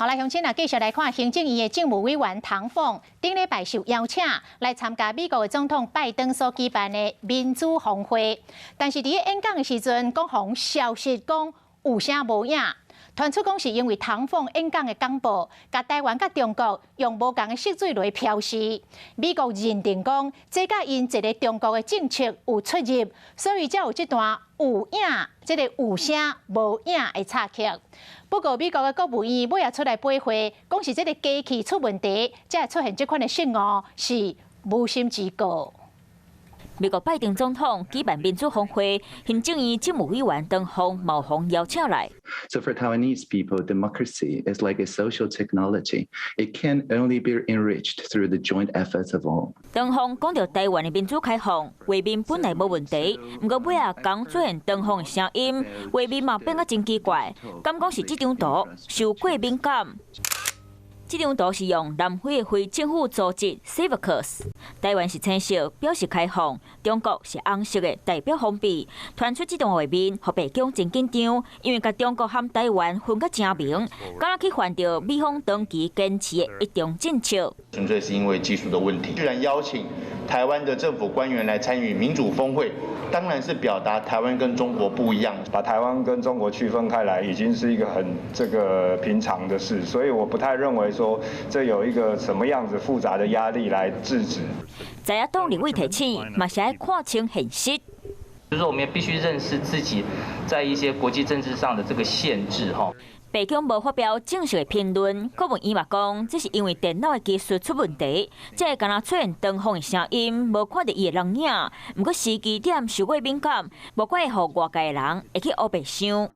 好来，乡亲啊，继续来看行政院的政务委员唐凤顶礼拜受邀请来参加美国的总统拜登所举办的民主峰会，但是伫演讲的时阵，讲互消息讲有声无影。 传出讲是因为唐凤演讲的广播，甲台湾甲中国用无共的色水来标示，美国认定讲这甲因一个中国的政策有出入，所以才有这段有影，这个有声无影的插曲。不过美国的国务院尾也出来驳回，讲是这个机器出问题，才会出现这款的失误，是无心之过。 美国拜登总统举办民主峰会，行政院政务委员唐凤冒风邀请来。So for Taiwanese people, democracy is like a social technology. It can only be enriched through the joint efforts of all. 唐凤讲到台湾的民主开放，画面本来无问题，不过尾啊讲出现唐凤的声音，画面嘛变啊真奇怪，敢讲是这张图受过敏感。 这张图是用南非的非政府组织 Civicus， 台湾是青色，表示开放；中国是红色的，代表封闭。传出这段画面，互白宫真紧张，因为甲中国和台湾分得真明，敢若去犯着美方长期坚持的一中政策。纯粹是因为技术的问题。居然邀请台湾的政府官员来参与民主峰会，当然是表达台湾跟中国不一样，把台湾跟中国区分开来，已经是一个很平常的事，所以我不太认为说这有一个什么样子复杂的压力来制止。在野党立委提醒，嘛是要看清现实。就是说，我们也必须认识自己在一些国际政治上的这个限制哈。 白宫无发表正式的评论，国务院嘛讲，这是因为电脑的技术出问题，才会敢若出现唐凤的声音，无看到伊的人影。不过时机点受过敏感，无怪会互外界的人会去黑白想。